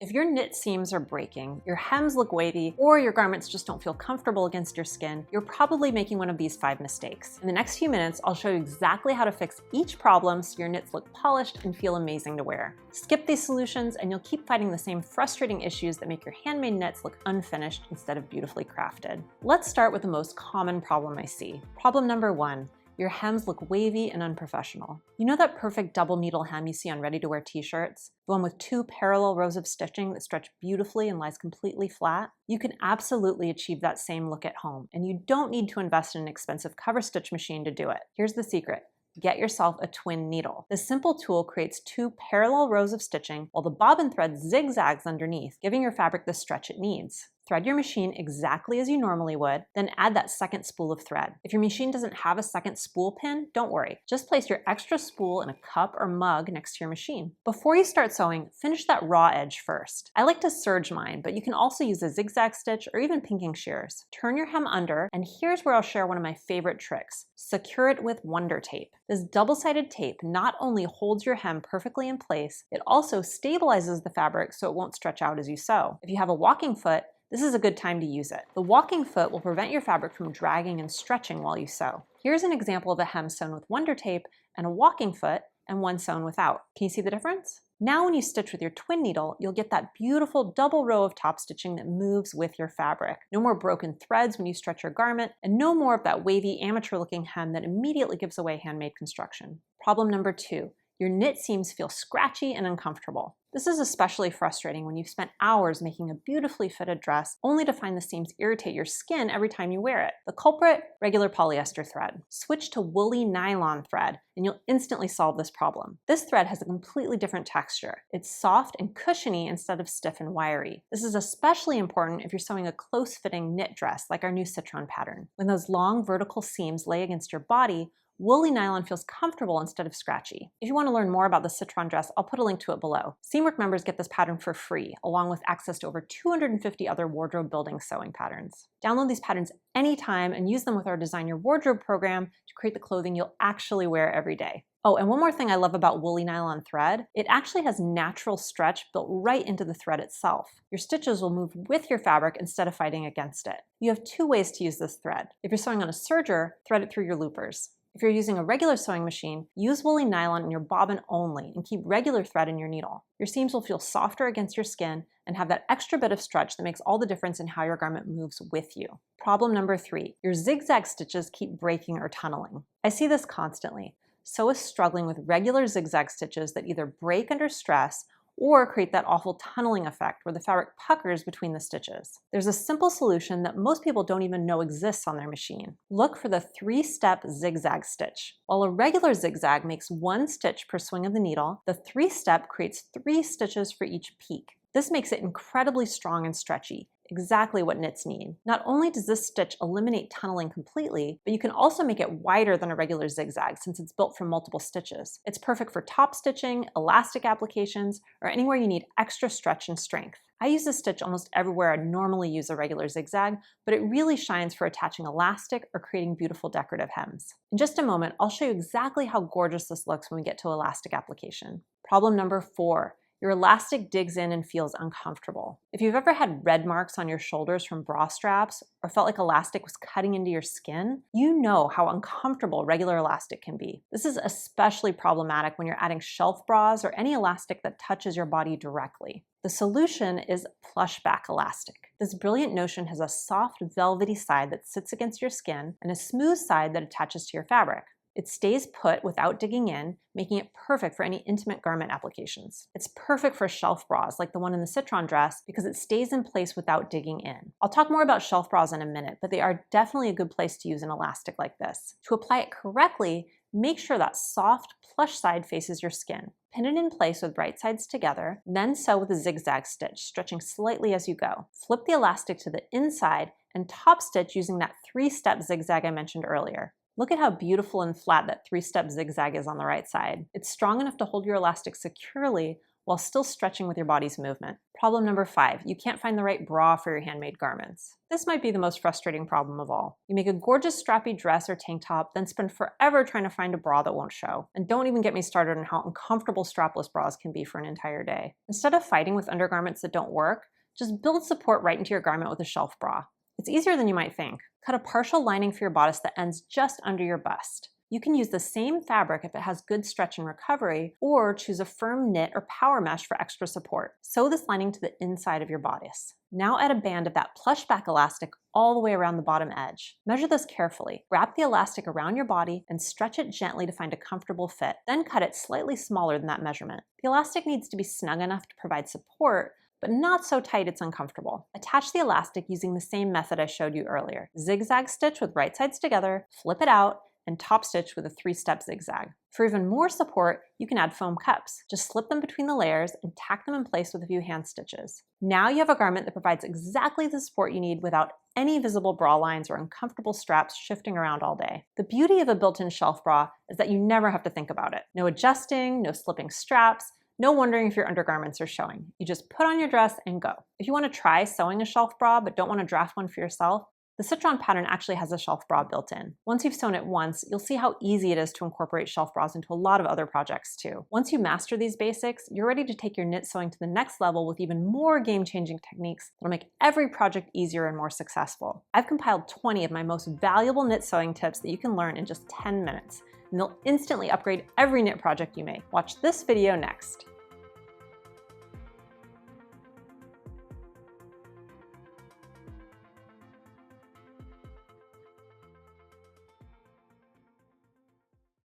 If your knit seams are breaking, your hems look wavy, or your garments just don't feel comfortable against your skin, you're probably making one of these 5 mistakes. In the next few minutes, I'll show you exactly how to fix each problem so your knits look polished and feel amazing to wear. Skip these solutions and you'll keep fighting the same frustrating issues that make your handmade knits look unfinished instead of beautifully crafted. Let's start with the most common problem I see. Problem number 1. Your hems look wavy and unprofessional. You know that perfect double needle hem you see on ready-to-wear t-shirts? The one with 2 parallel rows of stitching that stretch beautifully and lies completely flat? You can absolutely achieve that same look at home, and you don't need to invest in an expensive cover stitch machine to do it. Here's the secret. Get yourself a twin needle. This simple tool creates 2 parallel rows of stitching while the bobbin thread zigzags underneath, giving your fabric the stretch it needs. Thread your machine exactly as you normally would, then add that second spool of thread. If your machine doesn't have a second spool pin, don't worry. Just place your extra spool in a cup or mug next to your machine. Before you start sewing, finish that raw edge first. I like to serge mine, but you can also use a zigzag stitch or even pinking shears. Turn your hem under, and here's where I'll share one of my favorite tricks. Secure it with Wonder Tape. This double-sided tape not only holds your hem perfectly in place, it also stabilizes the fabric so it won't stretch out as you sew. If you have a walking foot, this is a good time to use it. The walking foot will prevent your fabric from dragging and stretching while you sew. Here's an example of a hem sewn with Wonder Tape and a walking foot and one sewn without. Can you see the difference? Now when you stitch with your twin needle, you'll get that beautiful double row of top stitching that moves with your fabric. No more broken threads when you stretch your garment, and no more of that wavy amateur-looking hem that immediately gives away handmade construction. Problem number 2. Your knit seams feel scratchy and uncomfortable. This is especially frustrating when you've spent hours making a beautifully fitted dress only to find the seams irritate your skin every time you wear it. The culprit? Regular polyester thread. Switch to woolly nylon thread and you'll instantly solve this problem. This thread has a completely different texture. It's soft and cushiony instead of stiff and wiry. This is especially important if you're sewing a close-fitting knit dress like our new citron pattern. When those long vertical seams lay against your body, woolly nylon feels comfortable instead of scratchy. If you want to learn more about the citron dress, I'll put a link to it below. Seamwork members get this pattern for free, along with access to over 250 other wardrobe building sewing patterns. Download these patterns anytime and use them with our Design Your Wardrobe program to create the clothing you'll actually wear every day. Oh, and one more thing I love about woolly nylon thread, it actually has natural stretch built right into the thread itself. Your stitches will move with your fabric instead of fighting against it. You have 2 ways to use this thread. If you're sewing on a serger, thread it through your loopers. If you're using a regular sewing machine, use woolly nylon in your bobbin only and keep regular thread in your needle. Your seams will feel softer against your skin and have that extra bit of stretch that makes all the difference in how your garment moves with you. Problem number 3, your zigzag stitches keep breaking or tunneling. I see this constantly. Sew is struggling with regular zigzag stitches that either break under stress or create that awful tunneling effect where the fabric puckers between the stitches. There's a simple solution that most people don't even know exists on their machine. Look for the 3-step zigzag stitch. While a regular zigzag makes 1 stitch per swing of the needle, the 3-step creates 3 stitches for each peak. This makes it incredibly strong and stretchy, exactly what knits need. Not only does this stitch eliminate tunneling completely, but you can also make it wider than a regular zigzag since it's built from multiple stitches. It's perfect for top stitching, elastic applications, or anywhere you need extra stretch and strength. I use this stitch almost everywhere I'd normally use a regular zigzag, but it really shines for attaching elastic or creating beautiful decorative hems. In just a moment, I'll show you exactly how gorgeous this looks when we get to elastic application. Problem number 4. Your elastic digs in and feels uncomfortable. If you've ever had red marks on your shoulders from bra straps or felt like elastic was cutting into your skin, you know how uncomfortable regular elastic can be. This is especially problematic when you're adding shelf bras or any elastic that touches your body directly. The solution is plush back elastic. This brilliant notion has a soft, velvety side that sits against your skin and a smooth side that attaches to your fabric. It stays put without digging in, making it perfect for any intimate garment applications. It's perfect for shelf bras like the one in the citron dress because it stays in place without digging in. I'll talk more about shelf bras in a minute, but they are definitely a good place to use an elastic like this. To apply it correctly, make sure that soft, plush side faces your skin. Pin it in place with right sides together, then sew with a zigzag stitch, stretching slightly as you go. Flip the elastic to the inside and top stitch using that 3-step zigzag I mentioned earlier. Look at how beautiful and flat that 3-step zigzag is on the right side. It's strong enough to hold your elastic securely while still stretching with your body's movement. Problem number 5, you can't find the right bra for your handmade garments. This might be the most frustrating problem of all. You make a gorgeous strappy dress or tank top, then spend forever trying to find a bra that won't show. And don't even get me started on how uncomfortable strapless bras can be for an entire day. Instead of fighting with undergarments that don't work, just build support right into your garment with a shelf bra. It's easier than you might think. Cut a partial lining for your bodice that ends just under your bust. You can use the same fabric if it has good stretch and recovery, or choose a firm knit or power mesh for extra support. Sew this lining to the inside of your bodice. Now add a band of that plush back elastic all the way around the bottom edge. Measure this carefully. Wrap the elastic around your body and stretch it gently to find a comfortable fit. Then cut it slightly smaller than that measurement. The elastic needs to be snug enough to provide support, but not so tight it's uncomfortable. Attach the elastic using the same method I showed you earlier. Zigzag stitch with right sides together, flip it out, and top stitch with a 3-step zigzag. For even more support, you can add foam cups. Just slip them between the layers and tack them in place with a few hand stitches. Now you have a garment that provides exactly the support you need without any visible bra lines or uncomfortable straps shifting around all day. The beauty of a built-in shelf bra is that you never have to think about it. No adjusting, no slipping straps, no wondering if your undergarments are showing. You just put on your dress and go. If you want to try sewing a shelf bra but don't want to draft one for yourself, the citron pattern actually has a shelf bra built in. Once you've sewn it once, you'll see how easy it is to incorporate shelf bras into a lot of other projects too. Once you master these basics, you're ready to take your knit sewing to the next level with even more game-changing techniques that'll make every project easier and more successful. I've compiled 20 of my most valuable knit sewing tips that you can learn in just 10 minutes, and they'll instantly upgrade every knit project you make. Watch this video next.